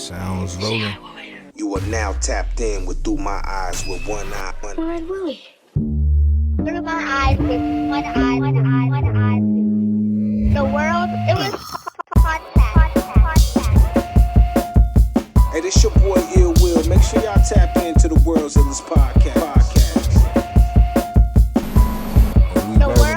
Sounds rolling. You are now tapped in with Through My Eyes with One Eye. One Willie. Through my eyes with one eye. The world, it was podcast. Hey, this your boy Ill Will. Make sure y'all tap into the World's Illest Podcast.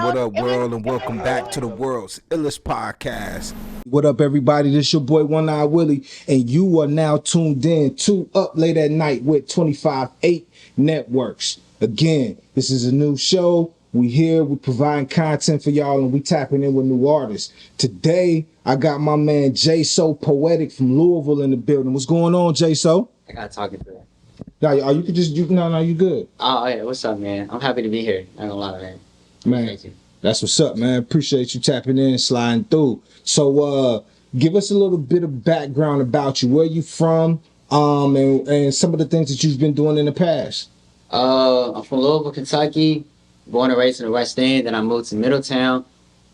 What up, world, and welcome back to the World's Illest Podcast. What up, everybody? This your boy One Eye Willie, and you are now tuned in to Up Late at Night with 25/8 Networks. Again, this is a new show. We here, we providing content for y'all, and we tapping in with new artists. Today, I got my man Jayso.Poetic from Louisville in the building. What's going on, Jayso? I gotta talk it through. No, you could just you good. Oh yeah, what's up, man? I'm happy to be here. Not gonna lie, man. Man, that's what's up, man. Appreciate you tapping in, sliding through. So, give us a little bit of background about you. Where you from? And some of the things that you've been doing in the past. I'm from Louisville, Kentucky. Born and raised in the West End. Then I moved to Middletown.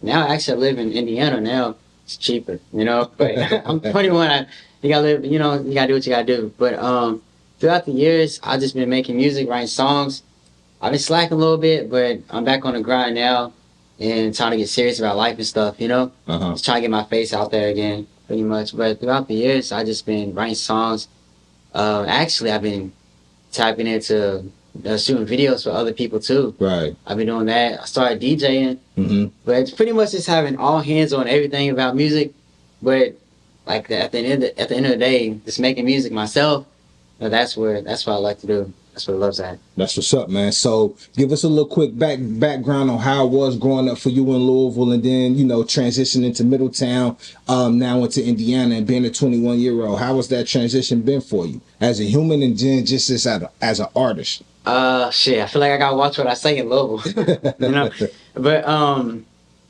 Now, actually, I live in Indiana now. It's cheaper, you know. But I'm 21. You gotta live, you know. You gotta do what you gotta do. But throughout the years, I've just been making music, writing songs. I've been slacking a little bit, but I'm back on the grind now and trying to get serious about life and stuff, you know? Just trying to get my face out there again, pretty much. But throughout the years, I've just been writing songs. Actually, I've been tapping into shooting videos for other people, too. Right. I've been doing that. I started DJing. But it's pretty much just having all hands on everything about music. But like at the end of the day, just making music myself, that's what I like to do. That's what love's at. That's what's up, man. So give us a little quick background on how it was growing up for you in Louisville, and then, you know, transitioning to Middletown, now into Indiana, and being a 21-year-old. How has that transition been for you as a human, and then just as an artist? Shit, I feel like I gotta watch what I say in Louisville, you know. But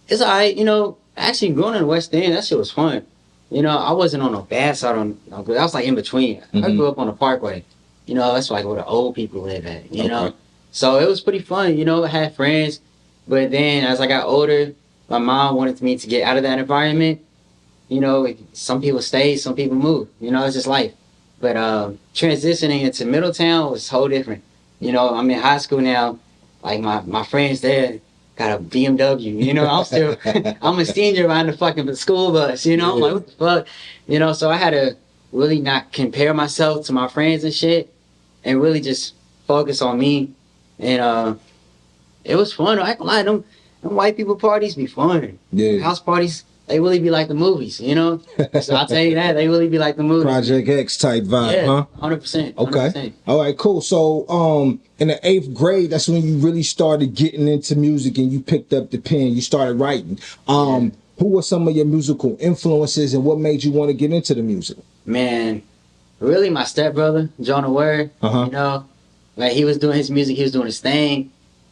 it's alright, you know. Actually, growing in the West End, that shit was fun. You know, I wasn't on a bad side. I was like in between. I grew up on the Parkway. You know, that's like where the old people live at, you know? So it was pretty fun, you know, I had friends. But then as I got older, my mom wanted me to get out of that environment. You know, some people stay, some people move. You know, it's just life. But transitioning into Middletown was so different. You know, I'm in high school now. Like, my friends there got a BMW. You know, I'm a senior riding the fucking school bus. You know, I'm like, what the fuck? You know, so I had to really not compare myself to my friends and shit, and really just focus on me. And it was fun. I ain't gonna lie, them white people parties be fun. Yeah. House parties, they really be like the movies, you know? So I'll tell you that, they really be like the movies. Project X type vibe, huh? 100%. Okay. All right, cool. So in the 8th grade, that's when you really started getting into music and you picked up the pen, you started writing. Who were some of your musical influences, and what made you want to get into the music? Man, really my stepbrother, Jonah Word, you know, like he was doing his music, he was doing his thing.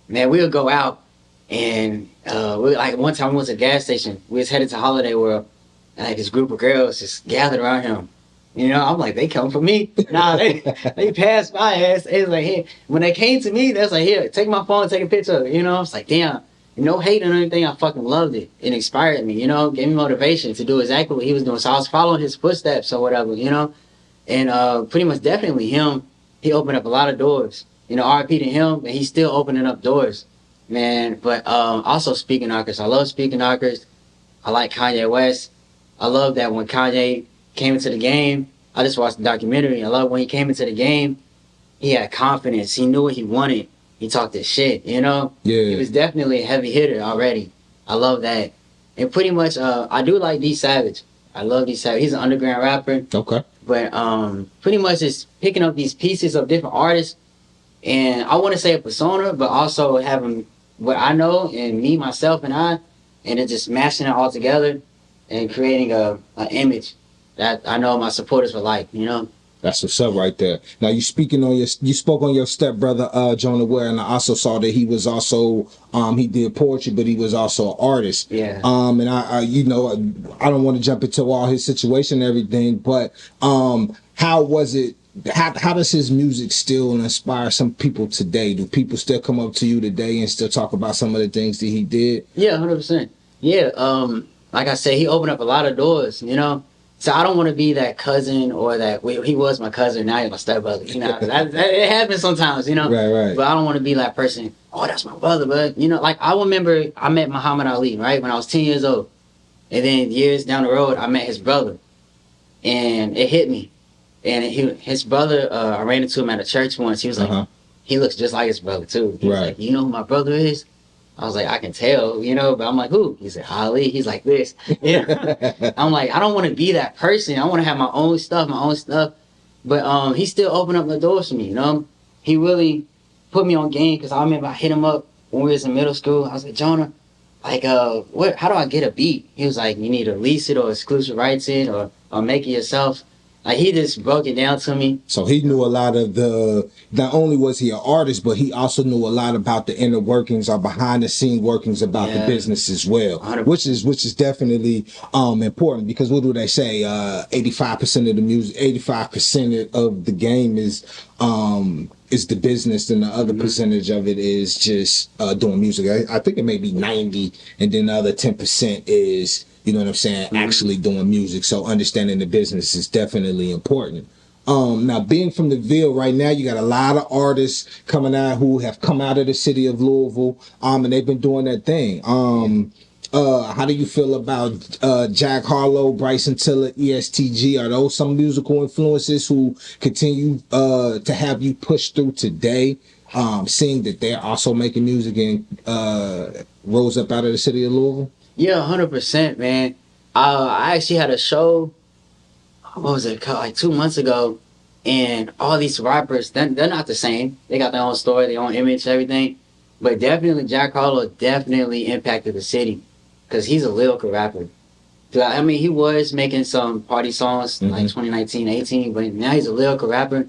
Man, we would go out and like one time we went to a gas station, we was headed to Holiday World, and like this group of girls just gathered around him. You know, I'm like, they come for me? Nah, they passed my ass. It was like, hey, when they came to me, they was like, here, take my phone, take a picture of it. You know, I was like, damn. No hate or anything, I fucking loved it. It inspired me, you know, gave me motivation to do exactly what he was doing. So I was following his footsteps or whatever, you know. And pretty much definitely him, he opened up a lot of doors. You know, RIP to him, and he's still opening up doors, man. But also speaking artists. I love speaking artists. I like Kanye West. I love that when Kanye came into the game, I just watched the documentary. I love when he came into the game, he had confidence. He knew what he wanted. He talked his shit, you know? Yeah. He was definitely a heavy hitter already. I love that. And pretty much, I do like D Savage. I love D Savage. He's an underground rapper. Okay. But pretty much just picking up these pieces of different artists. And I want to say a persona, but also having what I know and me, myself, and then just mashing it all together and creating an image that I know my supporters will like, you know? That's what's up right there. Now you spoke on your stepbrother, Jonah Ware, and I also saw that he was also, he did poetry, but he was also an artist. Yeah. And I you know, I don't want to jump into all his situation and everything, but how was it? How does his music still inspire some people today? Do people still come up to you today and still talk about some of the things that he did? Yeah, 100%. Yeah. Like I said, he opened up a lot of doors, you know. So I don't want to be that cousin or that he was my cousin, now he's my stepbrother. You know, that it happens sometimes. You know, Right. But I don't want to be that person. Oh, that's my brother, bud. You know, like I remember I met Muhammad Ali right when I was 10 years old, and then years down the road I met his brother, and it hit me. And his brother, I ran into him at a church once. He was like, he looks just like his brother too. He was like, you know who my brother is? I was like, I can tell, you know, but I'm like, who? He said, Ali. He's like this. Yeah. I'm like, I don't want to be that person. I want to have my own stuff. But he still opened up the doors for me, you know? He really put me on game because I remember I hit him up when we was in middle school. I was like, Jonah, like, how do I get a beat? He was like, you need to lease it or exclusive rights it or make it yourself. Like, he just broke it down to me. So he knew a lot of not only was he an artist, but he also knew a lot about the inner workings or behind the scene workings about the business as well, 100%. which is definitely important, because what do they say? 85% of the music, 85% of the game is the business, and the other percentage of it is just doing music. I think it may be 90, and then the other 10% is, you know what I'm saying, actually doing music. So understanding the business is definitely important. Now, being from the Ville right now, you got a lot of artists coming out who have come out of the city of Louisville, and they've been doing their thing. How do you feel about Jack Harlow, Bryson Tiller, ESTG? Are those some musical influences who continue to have you push through today, seeing that they're also making music and rose up out of the city of Louisville? Yeah, 100%, man. I actually had a show, what was it called, like 2 months ago, and all these rappers, they're not the same. They got their own story, their own image, everything. But definitely Jack Harlow definitely impacted the city, because he's a lyrical rapper. I mean, he was making some party songs like 2019, 18, but now he's a lyrical rapper.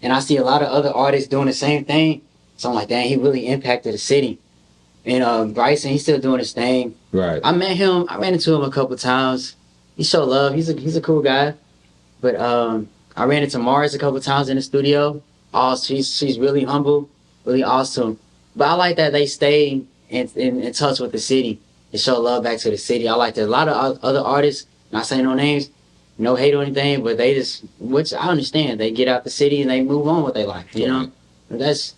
And I see a lot of other artists doing the same thing. So I'm like, dang, he really impacted the city. And Bryson, he's still doing his thing. Right. I met him. I ran into him a couple times. He showed love. He's a cool guy. But I ran into Mars a couple times in the studio. Oh, she's really humble, really awesome. But I like that they stay in touch with the city and show love back to the city. I like that. A lot of other artists, not saying no names, no hate or anything, but they just, which I understand, they get out the city and they move on with their life. You know, that's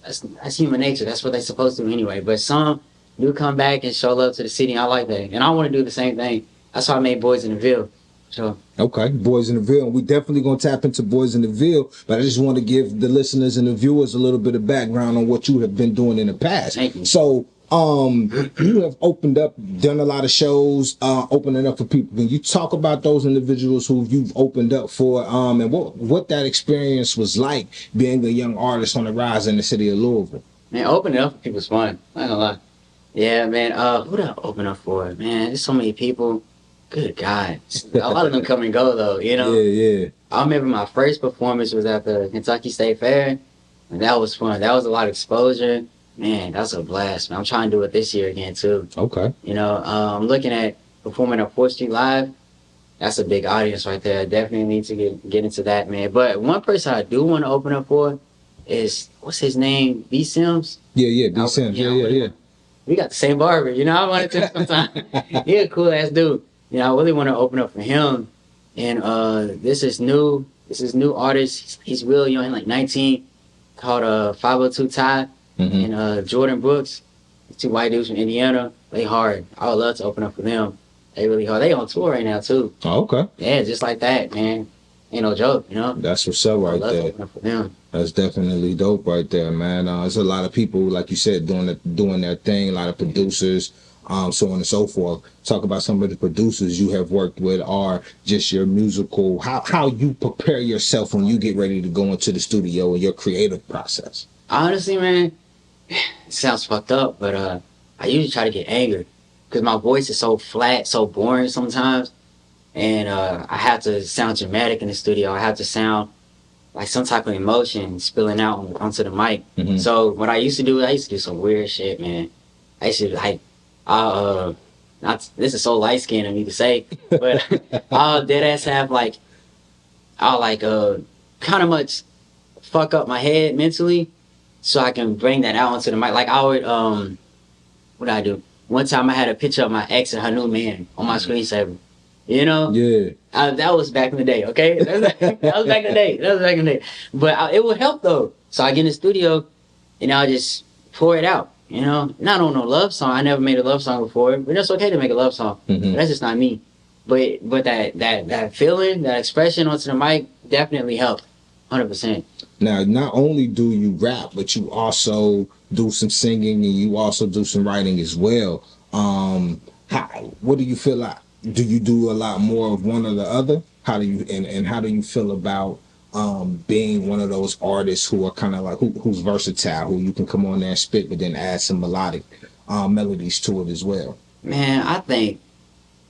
human nature. That's what they're supposed to do anyway. But some do come back and show love to the city. I like that, and I want to do the same thing. That's why I made Boyz in the Ville. So okay, Boyz in the Ville. We definitely gonna tap into Boyz in the Ville, but I just want to give the listeners and the viewers a little bit of background on what you have been doing in the past. Thank you. So you have opened up, done a lot of shows, opening up for people. Can you talk about those individuals who you've opened up for, and what that experience was like being a young artist on the rise in the city of Louisville? Man, opening up for people's fun. Not gonna lie. Yeah, man. Who did I open up for? Man, there's so many people. Good God. A lot of them come and go, though, you know? Yeah. I remember my first performance was at the Kentucky State Fair, and that was fun. That was a lot of exposure. Man, that's a blast, man. I'm trying to do it this year again, too. Okay. You know, I'm looking at performing at 4th Street Live. That's a big audience right there. I definitely need to get into that, man. But one person I do want to open up for is, what's his name? B. Sims? Yeah, B. Sims. Yeah. We got the same barber, you know? I wanted to sometime. He a cool ass dude. You know, I really want to open up for him. And this is new artist. He's real young, like 19, called 502 and Jordan Brooks. 2 white dudes from Indiana. They hard. I would love to open up for them. They really hard. They on tour right now too. Oh, okay. Yeah, just like that, man. Ain't no joke, you know? That's what's up right there. Open up for them. That's definitely dope right there, man. There's a lot of people, like you said, doing their thing. A lot of producers, so on and so forth. Talk about some of the producers you have worked with, or just your musical, how you prepare yourself when you get ready to go into the studio and your creative process. Honestly, man, it sounds fucked up, but I usually try to get angry because my voice is so flat, so boring sometimes. And I have to sound dramatic in the studio. I have to sound like some type of emotion spilling out onto the mic. So what I used to do some weird shit, man. I used to like, this is so light skinned of me to say, but I'll dead ass have like, I'll like kind of much fuck up my head mentally so I can bring that out onto the mic. Like I would, what did I do? One time I had a picture of my ex and her new man on my screensaver. You know? Yeah. That was back in the day, okay? That was back in the day. But it would help though. So I get in the studio and I'll just pour it out, Not on no love song. I never made a love song before, but it's okay to make a love song. But that's just not me. But that feeling, that expression onto the mic definitely helped, 100%. Now, not only do you rap, but you also do some singing and you also do some writing as well. What do you feel like? Do you do a lot more of one or the other? How do you and how do you feel about being one of those artists who are kind of like who's versatile, who you can come on there and spit, but then add some melodic melodies to it as well? Man, I think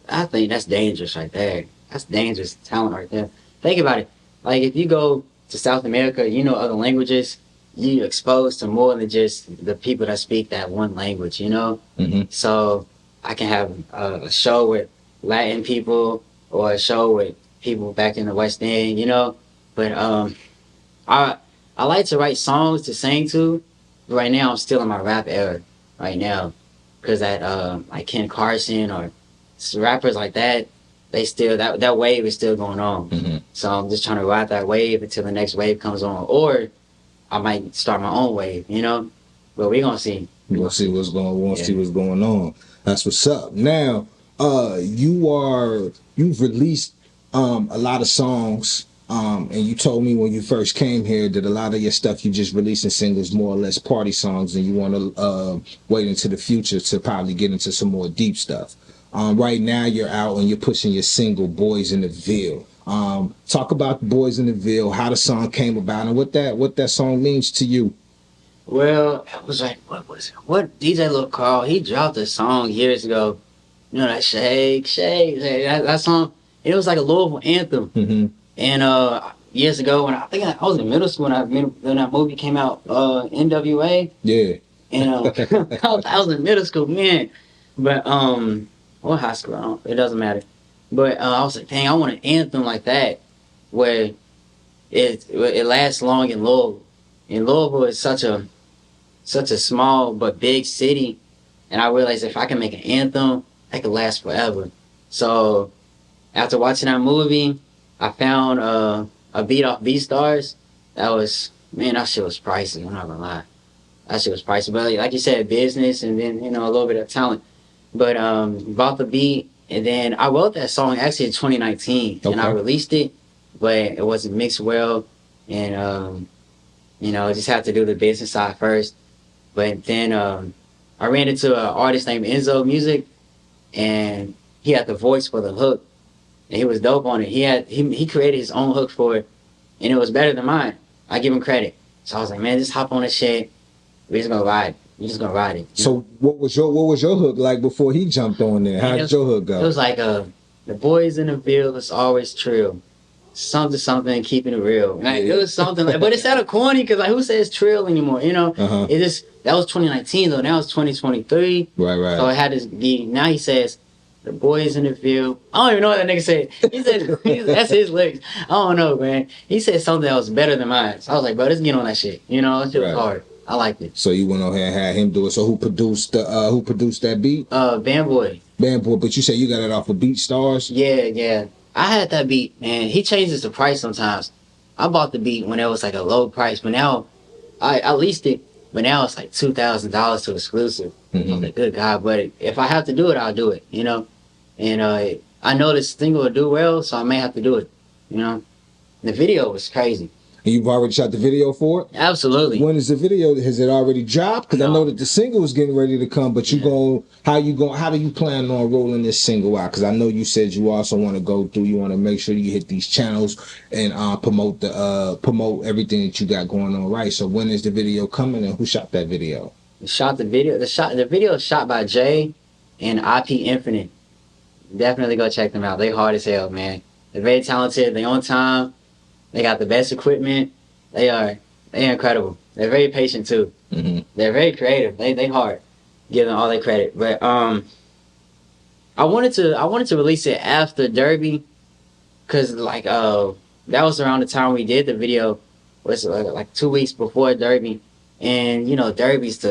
that's dangerous right there. That's dangerous talent right there. Think about it. Like if you go to South America, other languages, you're exposed to more than just the people that speak that one language, So I can have a show with Latin people or a show with people back in the West End, But I like to write songs to sing to. But right now, I'm still in my rap era right now, because like Ken Carson or rappers like that, they still that wave is still going on. So I'm just trying to ride that wave until the next wave comes on, or I might start my own wave, But we're gonna see. We'll see what's going on. That's what's up. Now, you've released a lot of songs. And you told me when you first came here that a lot of your stuff you just releasing singles, more or less party songs, and you want to wait into the future to probably get into some more deep stuff. Right now you're out and you're pushing your single Boyz in the Ville. Talk about Boyz in the Ville, how the song came about, and what that song means to you. Well, it was like, what DJ Lil Carl, he dropped a song years ago. That Shake, that song, it was like a Louisville anthem. And years ago, when I think I was in middle school when that movie came out, NWA. Yeah. And I was in middle school, man. But or high school, it doesn't matter. But I was like, dang, I want an anthem like that, where it lasts long in Louisville. And Louisville is such a small but big city, and I realized if I can make an anthem, that could last forever. So after watching that movie, I found a beat off BeatStars. That shit was pricey. I'm not gonna lie, that shit was pricey. But like you said, business and then a little bit of talent. But bought the beat, and then I wrote that song actually in 2019, and I released it, but it wasn't mixed well, and I just had to do the business side first. But then I ran into an artist named Enzo Music, and he had the voice for the hook. And he was dope on it. He created his own hook for it, and it was better than mine. I give him credit. So I was like, man, just hop on this shit. We're just gonna ride. We're just gonna ride it. So what was your hook like before he jumped on there? How did your hook go? It was like the boys in the Ville is always trill. Something, keeping it real. Like, it was something like, but it sounded corny because like who says trill anymore? It just that was 2019 though. Now it's 2023. Right. So it had to be. Now he says, the boys in the Ville. I don't even know what that nigga said. He said that's his lyrics. I don't know, man. He said something that was better than mine. So I was like, bro, let's get on that shit. That shit was hard. I liked it. So you went on here and had him do it. So who produced that beat? Band Boy. But you said you got it off of BeatStars? Yeah. I had that beat, man. He changes the price sometimes. I bought the beat when it was like a low price, but now I leased it, but now it's like $2,000 to exclusive. I was like, good God, but if I have to do it, I'll do it, And I know this thing will do well, so I may have to do it, The video was crazy. And you've already shot the video for it? Absolutely. When is the video? Has it already dropped? Because I know that the single is getting ready to come, but how do you plan on rolling this single out? Because I know you said you also want to you want to make sure you hit these channels and promote everything that you got going on, right? So when is the video coming, and who shot that video? The video is shot by Jay and IP Infinite. Definitely go check them out. They hard as hell, man. They're very talented. They on time. They got the best equipment. They're incredible. They're very patient too. They're very creative. They hard. Give them all their credit. But I wanted to release it after Derby, cause like that was around the time we did the video. Was like 2 weeks before Derby, and Derby's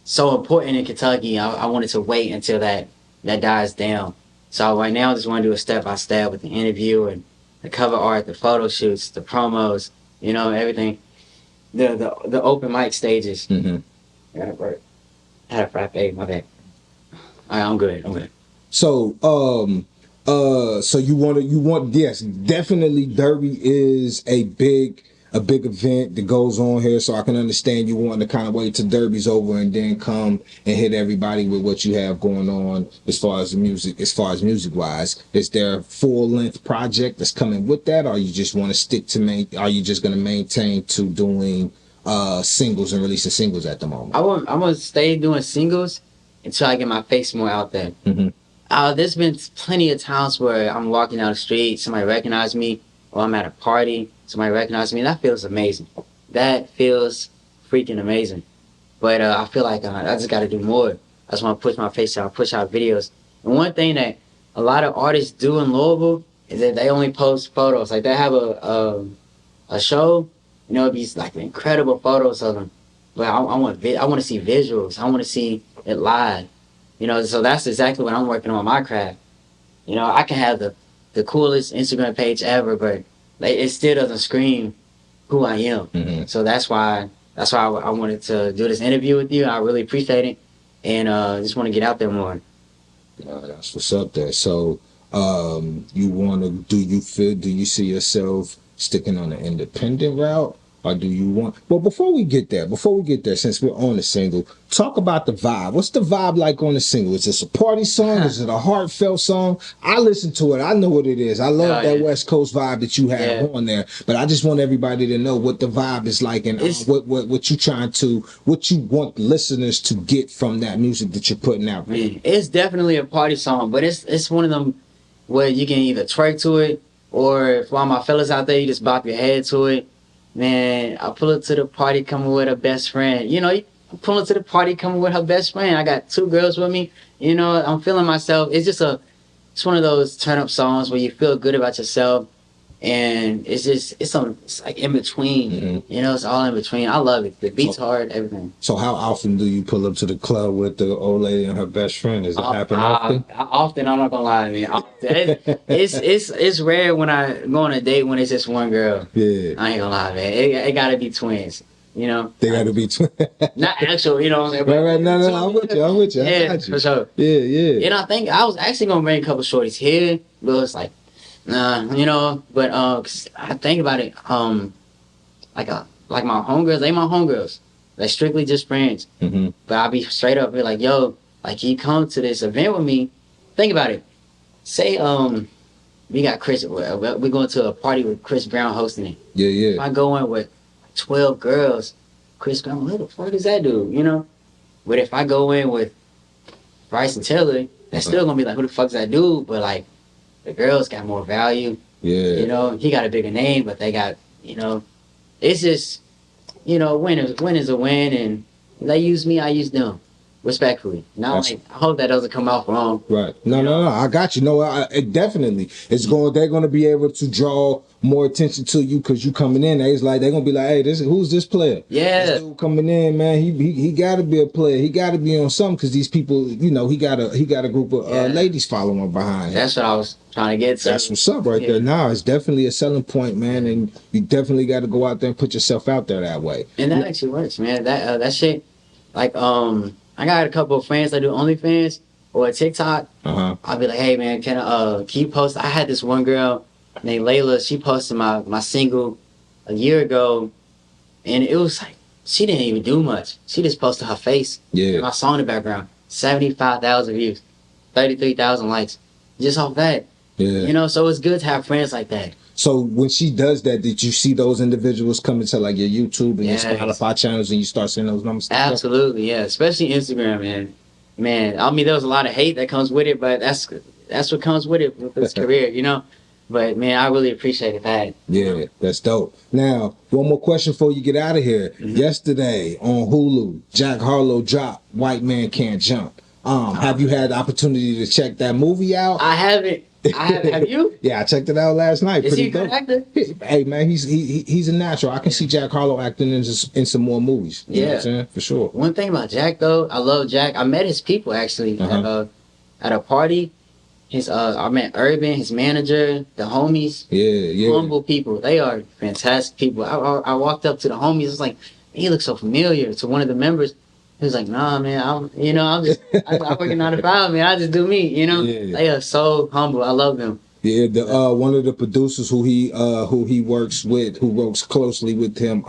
so important in Kentucky. I wanted to wait until that dies down. So right now I just want to do a step-by-step with the interview and the cover art, the photo shoots, the promos, you know, everything. The open mic stages. Mm-hmm. I got a burp. I had a frappe, my bad. All right, I'm good. So, so you want, yes, definitely Derby is a big event that goes on here. So I can understand you wanting to kind of wait till Derby's over and then come and hit everybody with what you have going on as far as music wise. Is there a full length project that's coming with that, or you just want to stick to are you just going to maintain to doing singles and releasing singles at the moment? I'm gonna stay doing singles until I get my face more out there. Mm-hmm. There's been plenty of times where I'm walking down the street, somebody recognized me, or I'm at a party, somebody recognized me. That feels amazing. That feels freaking amazing. But I feel like I just got to do more. I just want to push my face out, push out videos. And one thing that a lot of artists do in Louisville is that they only post photos. Like they have a show, you know, it'd be like incredible photos of them. But I want to see visuals. I want to see it live. You know, so that's exactly what I'm working on my craft. You know, I can have the coolest Instagram page ever, but it still doesn't scream who I am. Mm-hmm. So that's why I wanted to do this interview with you. I really appreciate it, and just want to get out there more. That's what's up there. So, do you see yourself sticking on an independent route? Or do you want... Well, before we get there, since we're on the single, talk about the vibe. What's the vibe like on the single? Is this a party song? Is it a heartfelt song? I listen to it. I know what it is. I love that West Coast vibe that you have on there. But I just want everybody to know what the vibe is like and what you want listeners to get from that music that you're putting out. Man, it's definitely a party song, but it's one of them where you can either twerk to it, or for all my fellas out there, you just bop your head to it. Man, I pull up to the party coming with her best friend. You know, I pull up to the party coming with her best friend. I got 2 girls with me. You know, I'm feeling myself. It's one of those turn up songs where you feel good about yourself. And it's like in between. Mm-hmm. You know, it's all in between. I love it. The beat's hard, everything. So how often do you pull up to the club with the old lady and her best friend? Does it happen often? Often, I'm not gonna lie to me. It's rare when I go on a date when it's just one girl. Yeah. I ain't gonna lie, man. It gotta be twins. You know? They gotta be twins. Not actual, you know. Right. No, I'm with you. Yeah, I got you. for sure. Yeah. And I think I was actually gonna bring a couple shorties here, but it's like, nah, you know, but 'cause I think about it, like my homegirls, they my homegirls. They're strictly just friends. Mm-hmm. But I'll be straight up, be like, yo, like you come to this event with me. Think about it. Say we got Chris, we're going to a party with Chris Brown hosting it. Yeah. If I go in with 12 girls, Chris Brown, who the fuck is that dude, you know? But if I go in with Bryson Tiller, they're still gonna be like, who the fuck's that dude? But like, the girls got more value. Yeah. You know, he got a bigger name, but they got, you know, it's just, you know, win is a win, and they use me, I use them. Respectfully. Now, like, I hope that doesn't come off wrong. Right. No. I got you. No, it definitely. They're going to be able to draw more attention to you because you coming in. They're going to be like, hey, who's this player? Yeah. This dude coming in, man. He got to be a player. He got to be on something because these people, you know, he got a group of ladies following behind him. That's what I was trying to get to. That's what's up right there. Now it's definitely a selling point, man, and you definitely got to go out there and put yourself out there that way. And that actually works, man. That shit, like, I got a couple of friends that do OnlyFans or TikTok. I'll be like, hey man, can you post? I had this one girl named Layla. She posted my single a year ago, and it was like she didn't even do much. She just posted her face and my song in the background. 75,000 views, 33,000 likes, just off that. Yeah. You know, so it's good to have friends like that. So when she does that, did you see those individuals come into like your YouTube and your Spotify channels and you start seeing those numbers? Absolutely, yeah. Especially Instagram, man. I mean, there was a lot of hate that comes with it, but that's what comes with it with this career, you know. But man, I really appreciated that. Yeah, that's dope. Now, one more question before you get out of here. Mm-hmm. Yesterday on Hulu, Jack Harlow dropped "White Man Can't Jump." Have you had the opportunity to check that movie out? I haven't. Have you? Yeah, I checked it out last night. Is he a good actor? Hey man, he's a natural. I can see Jack Harlow acting in some more movies. You know what I'm saying? For sure. One thing about Jack though, I love Jack. I met his people actually at a party, I met Urban, his manager, the homies. Yeah. Humble people. They are fantastic people. I walked up to the homies. I was like, he looks so familiar. To one of the members, he was like, nah, man, I'm just, I work in 9 to 5, man. I just do me, Yeah. They are so humble. I love them. Yeah, the one of the producers who he works with, who works closely with him,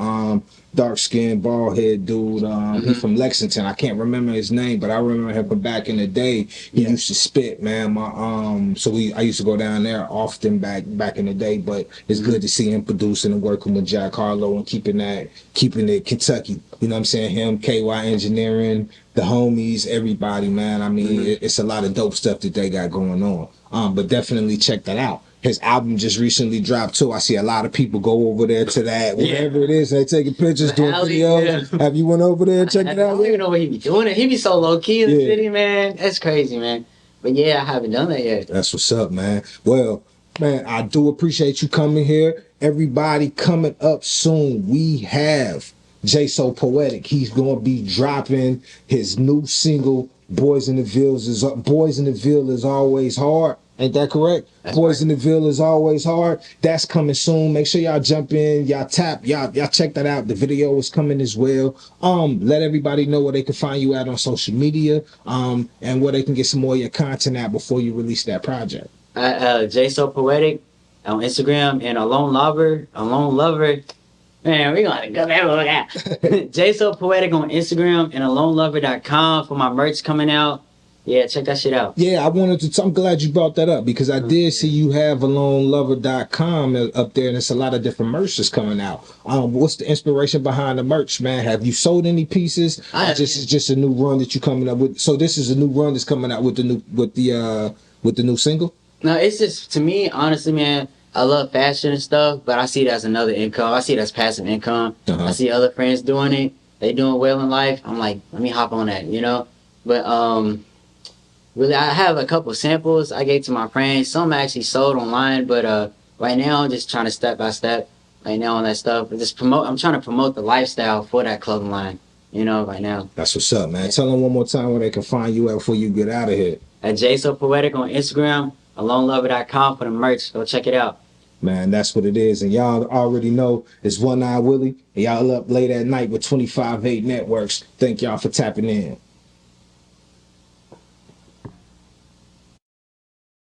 dark skinned bald head dude, he's from Lexington. I can't remember his name, but I remember him from back in the day. He used to spit, man. I used to go down there often back in the day. But it's good to see him producing and working with Jack Harlow and keeping it Kentucky. You know what I'm saying? Him, KY Engineering, the homies, everybody, man. I mean, it's a lot of dope stuff that they got going on. But definitely check that out. His album just recently dropped too. I see a lot of people go over there to that. Whatever it is, they taking pictures, doing videos. Yeah. Have you went over there and checked it out? I don't even know what he be doing. He be so low key in the city, man. That's crazy, man. But yeah, I haven't done that yet. That's what's up, man. Well, man, I do appreciate you coming here. Everybody, coming up soon, we have Jayso.Poetic. He's gonna be dropping his new single, Boyz in the Ville is always hard. Ain't that correct? Boyz in the Ville is always hard. That's coming soon. Make sure y'all jump in, y'all check that out. The video is coming as well. Let everybody know where they can find you at on social media, and where they can get some more of your content at before you release that project. Jayso.Poetic on Instagram, and Alone Lover. Man, we gonna go there. Jayso.Poetic on Instagram and alonelover.com for my merch coming out. Yeah, check that shit out. Yeah, I'm glad you brought that up, because I did see you have alonelover.com up there, and there's a lot of different merch that's coming out. What's the inspiration behind the merch, man? Have you sold any pieces? It's just a new run that you coming up with. So this is a new run that's coming out with the new single? No, it's just, to me, honestly, man, I love fashion and stuff, but I see it as another income. I see it as passive income. I see other friends doing it. They doing well in life. I'm like, let me hop on that, But really, I have a couple samples I gave to my friends. Some I actually sold online, but right now I'm just trying to step by step right now on that stuff. I'm trying to promote the lifestyle for that clothing line, right now. That's what's up, man. Tell them one more time where they can find you at before you get out of here. At Jayso.Poetic on Instagram, alonelover.com for the merch. Go check it out. Man, that's what it is. And y'all already know it's One Eye Willie. And y'all up late at night with 25/8 Networks. Thank y'all for tapping in.